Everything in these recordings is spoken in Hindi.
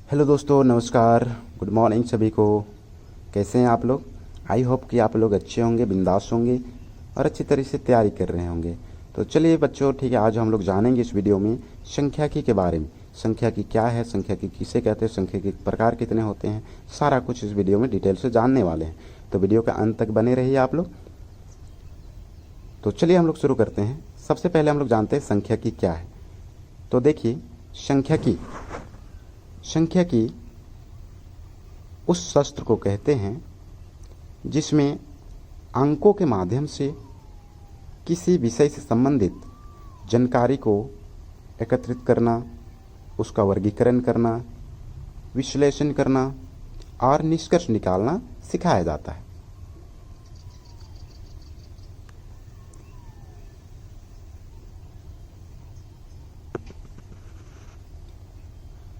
हेलो दोस्तों, नमस्कार, गुड मॉर्निंग सभी को। कैसे हैं आप लोग? आई होप कि आप लोग अच्छे होंगे, बिंदास होंगे और अच्छी तरह से तैयारी कर रहे होंगे। तो चलिए बच्चों, ठीक है, आज हम लोग जानेंगे इस वीडियो में संख्याकी के बारे में। संख्याकी क्या है, संख्याकी किसे कहते हैं, संख्याकी के प्रकार कितने होते हैं, सारा कुछ इस वीडियो में डिटेल से जानने वाले हैं। तो वीडियो का अंत तक बने रहिए आप लोग। तो चलिए हम लोग शुरू करते हैं। सबसे पहले हम लोग जानते हैं संख्याकी क्या है। तो देखिए, संख्याकी संख्याकी उस शस्त्र को कहते हैं जिसमें अंकों के माध्यम से किसी विषय से संबंधित जानकारी को एकत्रित करना, उसका वर्गीकरण करना, विश्लेषण करना और निष्कर्ष निकालना सिखाया जाता है।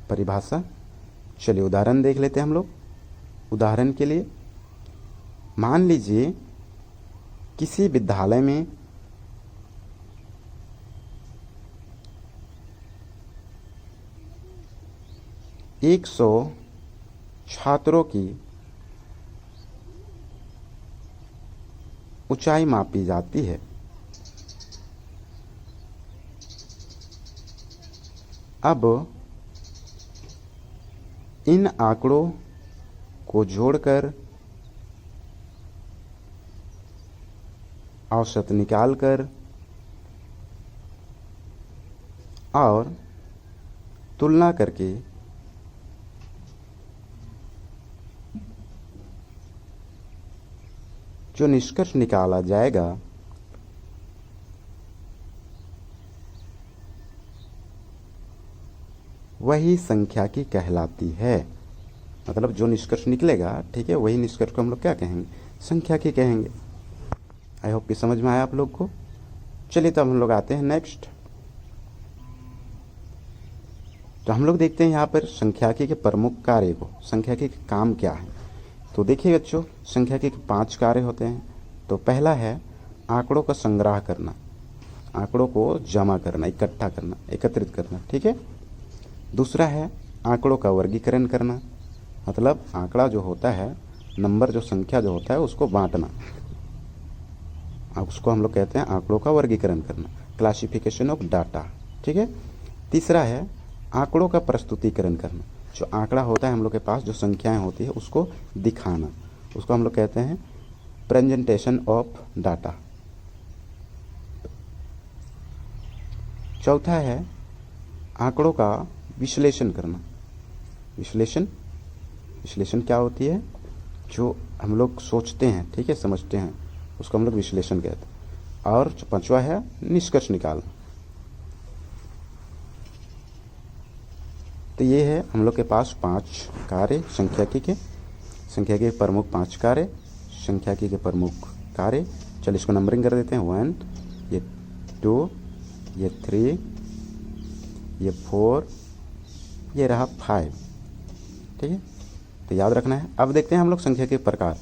परिभाषा, चलिए उदाहरण देख लेते हैं हम लोग। उदाहरण के लिए मान लीजिए किसी विद्यालय में एक 100 छात्रों की ऊंचाई मापी जाती है। अब इन आंकड़ों को जोड़कर औसत निकालकर और तुलना करके जो निष्कर्ष निकाला जाएगा वही संख्याकी कहलाती है। मतलब जो निष्कर्ष निकलेगा, ठीक है, वही निष्कर्ष को हम लोग क्या कहेंगे, संख्याकी कहेंगे। आई होप कि समझ में आया आप लोग को। चलिए तो हम लोग आते हैं नेक्स्ट। तो हम लोग देखते हैं यहाँ पर संख्याकी के प्रमुख कार्य को, संख्याकी के काम क्या है। तो देखिए बच्चों, संख्याकी के 5 कार्य होते हैं। तो पहला है आंकड़ों का संग्रह करना, आंकड़ों को जमा करना, इकट्ठा करना, एकत्रित करना, ठीक है। दूसरा है आंकड़ों का वर्गीकरण करना, मतलब आंकड़ा जो होता है, नंबर जो संख्या जो होता है उसको बांटना, उसको हम लोग कहते हैं आंकड़ों का वर्गीकरण करना, क्लासिफिकेशन ऑफ डाटा, ठीक है। तीसरा है आंकड़ों का प्रस्तुतिकरण करना, जो आंकड़ा होता है हम लोग के पास, जो संख्याएं होती है उसको दिखाना, उसको हम लोग कहते हैं प्रेजेंटेशन ऑफ डाटा। चौथा है आंकड़ों का विश्लेषण करना। विश्लेषण क्या होती है, जो हम लोग सोचते हैं, ठीक है, समझते हैं, उसको हम लोग विश्लेषण कहते हैं। और पांचवा है निष्कर्ष निकालना। तो ये है हम लोग के पास 5 कार्य संख्याकी के प्रमुख 5 कार्य, संख्याकी के प्रमुख कार्य। चलिए इसको नंबरिंग कर देते हैं। 1, ये 2, ये 3, ये 4, ये रहा 5, ठीक है। तो याद रखना है। अब देखते हैं हम लोग संख्या के प्रकार।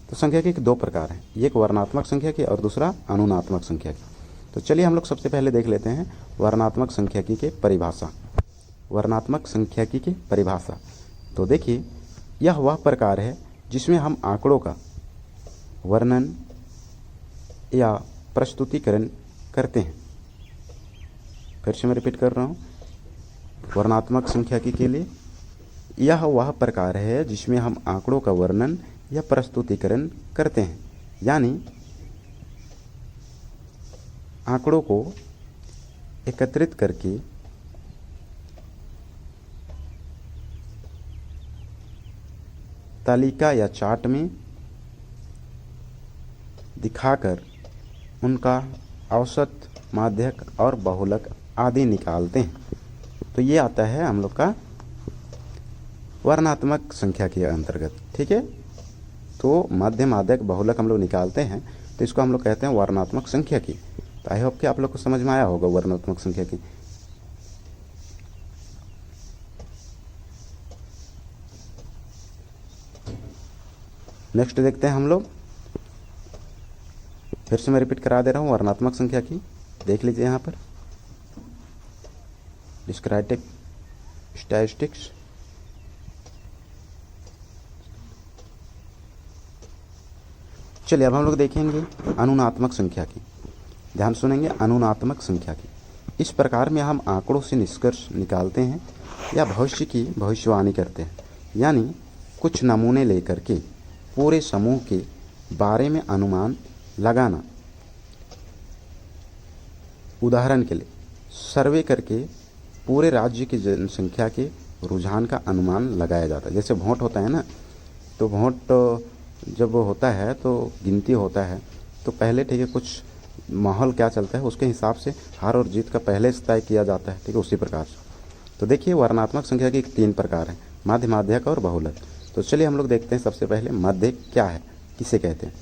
तो संख्याकी के 2 प्रकार हैं, एक वर्णात्मक संख्याकी और दूसरा अनुनात्मक संख्याकी। तो चलिए हम लोग सबसे पहले देख लेते हैं वर्णात्मक संख्याकी के परिभाषा। वर्णात्मक संख्याकी की परिभाषा। तो देखिए, यह वह प्रकार है जिसमें हम आंकड़ों का वर्णन या प्रस्तुतिकरण करते हैं। फिर से मैं रिपीट कर रहा हूँ, वर्णात्मक संख्याकी के लिए यह वह प्रकार है जिसमें हम आंकड़ों का वर्णन या प्रस्तुतिकरण करते हैं, यानी आंकड़ों को एकत्रित करके तालिका या चार्ट में दिखाकर उनका औसत, माध्यक और बहुलक आदि निकालते हैं। तो ये आता है हम लोग का वर्णात्मक संख्या के अंतर्गत, ठीक है। तो माध्य, माध्यक, बहुलक हम लोग निकालते हैं, तो इसको हम लोग कहते हैं वर्णात्मक संख्या की। तो आई होप कि आप लोग को समझ में आया होगा वर्णात्मक संख्या की। नेक्स्ट देखते हैं हम लोग, फिर से मैं रिपीट करा दे रहा हूँ वर्णात्मक संख्या की। देख लीजिए यहाँ पर डिस्क्राइटिव स्टैटिस्टिक्स चलिए अब हम लोग देखेंगे अनुनात्मक संख्या की। ध्यान सुनेंगे, अनुनात्मक संख्या की। इस प्रकार में हम आंकड़ों से निष्कर्ष निकालते हैं या भविष्य की भविष्यवाणी करते हैं, यानी कुछ नमूने लेकर के पूरे समूह के बारे में अनुमान लगाना। उदाहरण के लिए सर्वे करके पूरे राज्य की जनसंख्या के रुझान का अनुमान लगाया जाता है। जैसे वोट होता है ना, तो वोट जब होता है तो गिनती होता है, तो पहले ठीक है कुछ माहौल क्या चलता है उसके हिसाब से हार और जीत का पहले से तय किया जाता है, ठीक है, उसी प्रकार से। तो देखिए वर्णात्मक संख्या के 3 प्रकार हैं, माध्य, माध्यक और बहुलक। तो चलिए हम लोग देखते हैं सबसे पहले माध्यक क्या है, किसे कहते हैं।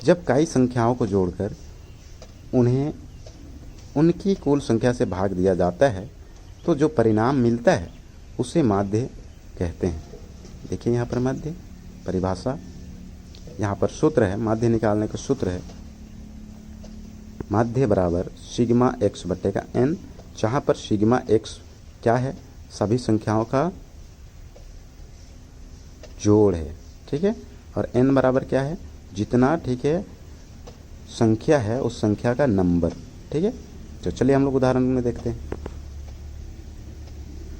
जब कई संख्याओं को जोड़कर उन्हें उनकी कुल संख्या से भाग दिया जाता है तो जो परिणाम मिलता है उसे माध्य कहते हैं। देखिए यहाँ पर माध्य परिभाषा, यहाँ पर सूत्र है, माध्य निकालने का सूत्र है माध्य बराबर सिग्मा एक्स बट्टे का एन, जहाँ पर सिग्मा एक्स क्या है, सभी संख्याओं का जोड़ है, ठीक है, और एन बराबर क्या है, जितना ठीक है संख्या है उस संख्या का नंबर, ठीक है। तो चलिए हम लोग उदाहरण में देखते हैं।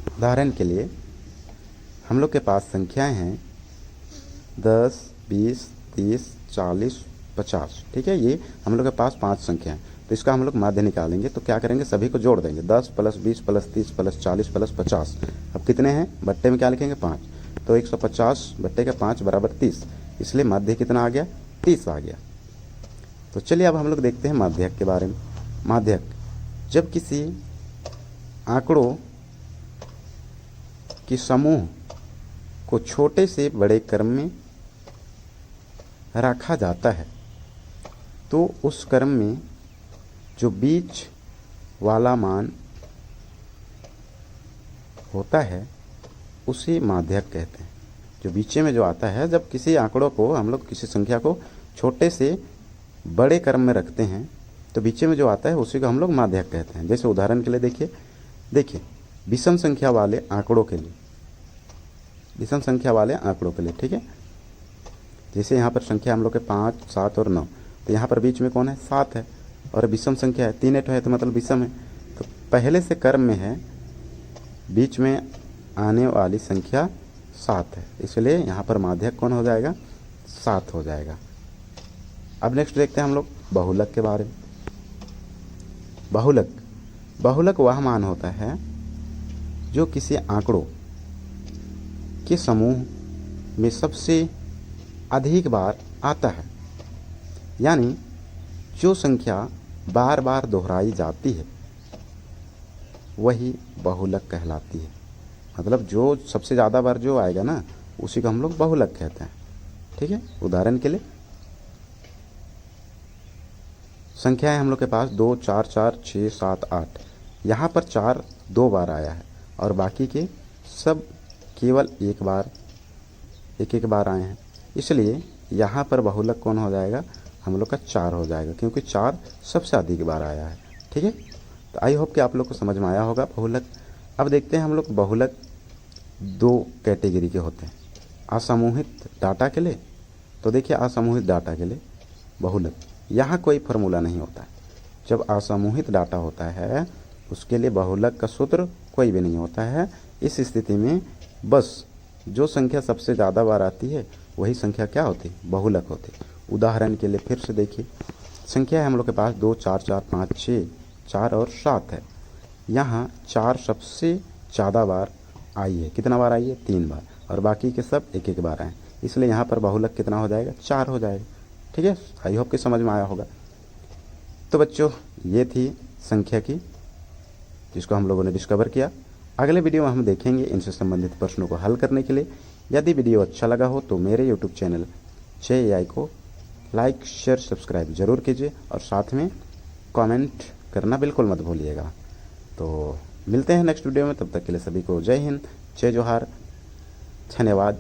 उदाहरण के लिए हम लोग के पास संख्याएं हैं 10, 20, 30, 40, 50, ठीक है। ये हम लोग के पास 5 संख्या है, तो इसका हम लोग माध्य निकालेंगे। तो क्या करेंगे, सभी को जोड़ देंगे, 10 + 20 + 30 + 40 + 50। अब कितने हैं, बट्टे में क्या लिखेंगे 5, तो 150 बट्टे का 5 बराबर 30, इसलिए माध्य कितना आ गया, 30 आ गया। तो चलिए अब हम लोग देखते हैं माध्यक के बारे में। माध्यक, जब किसी आंकड़ों के समूह को छोटे से बड़े क्रम में रखा जाता है तो उस क्रम में जो बीच वाला मान होता है उसे माध्यक कहते हैं। जो बीचे में जो आता है, जब किसी आंकड़ों को हम लोग किसी संख्या को छोटे से बड़े क्रम में रखते हैं तो बीचे में जो आता है उसी को हम लोग माध्यक कहते हैं। जैसे उदाहरण के लिए देखिए विषम संख्या वाले आंकड़ों के लिए, विषम संख्या वाले आंकड़ों के लिए, ठीक है। जैसे यहाँ पर संख्या हम लोग के 5, 7 और 9, तो यहाँ पर बीच में कौन है, 7 है, और विषम संख्या है 3 8 है, तो मतलब विषम है। तो पहले से क्रम में है, बीच में आने वाली संख्या 7 है, इसलिए यहाँ पर माध्यक कौन हो जाएगा, 7 हो जाएगा। अब नेक्स्ट देखते हैं हम लोग बहुलक के बारे में। बहुलक वह मान होता है जो किसी आंकड़ों के समूह में सबसे अधिक बार आता है, यानी जो संख्या बार बार दोहराई जाती है वही बहुलक कहलाती है। मतलब जो सबसे ज़्यादा बार जो आएगा ना उसी को हम लोग बहुलक कहते हैं, ठीक है। उदाहरण के लिए संख्या है हम लोग के पास 2, 4, 4, 6, 7, 8। यहाँ पर 4 2 बार आया है और बाकी के सब केवल एक बार आए हैं, इसलिए यहाँ पर बहुलक कौन हो जाएगा, हम लोग का 4 हो जाएगा, क्योंकि 4 सबसे अधिक बार आया है, ठीक है। तो आई होप कि आप लोग को समझ में आया होगा बहुलक। अब देखते हैं हम लोग बहुलक 2 कैटेगरी के होते हैं। असमूहित डाटा के लिए, तो देखिए असमूहित डाटा के लिए बहुलक, यहाँ कोई फार्मूला नहीं होता है। जब असमूहित डाटा होता है उसके लिए बहुलक का सूत्र कोई भी नहीं होता है। इस स्थिति में बस जो संख्या सबसे ज़्यादा बार आती है वही संख्या क्या होती है, बहुलक होती है। उदाहरण के लिए फिर से देखिए, संख्या है हम लोग के पास 2, 4, 4, 5, 6, 4 और 7 है। यहाँ 4 सबसे ज़्यादा बार आई है, कितना बार आई है, 3 बार, और बाकी के सब एक एक बार आए, इसलिए यहाँ पर बहुलक कितना हो जाएगा, 4 हो जाएगा, ठीक है। आई होप कि समझ में आया होगा। तो बच्चों ये थी संख्या की, जिसको हम लोगों ने डिस्कवर किया। अगले वीडियो में हम देखेंगे इनसे संबंधित प्रश्नों को हल करने के लिए। यदि वीडियो अच्छा लगा हो तो मेरे यूट्यूब चैनल JAI को लाइक, शेयर, सब्सक्राइब जरूर कीजिए और साथ में कमेंट करना बिल्कुल मत भूलिएगा। तो मिलते हैं नेक्स्ट वीडियो में, तब तक के लिए सभी को जय हिंद, जय जोहार, धन्यवाद।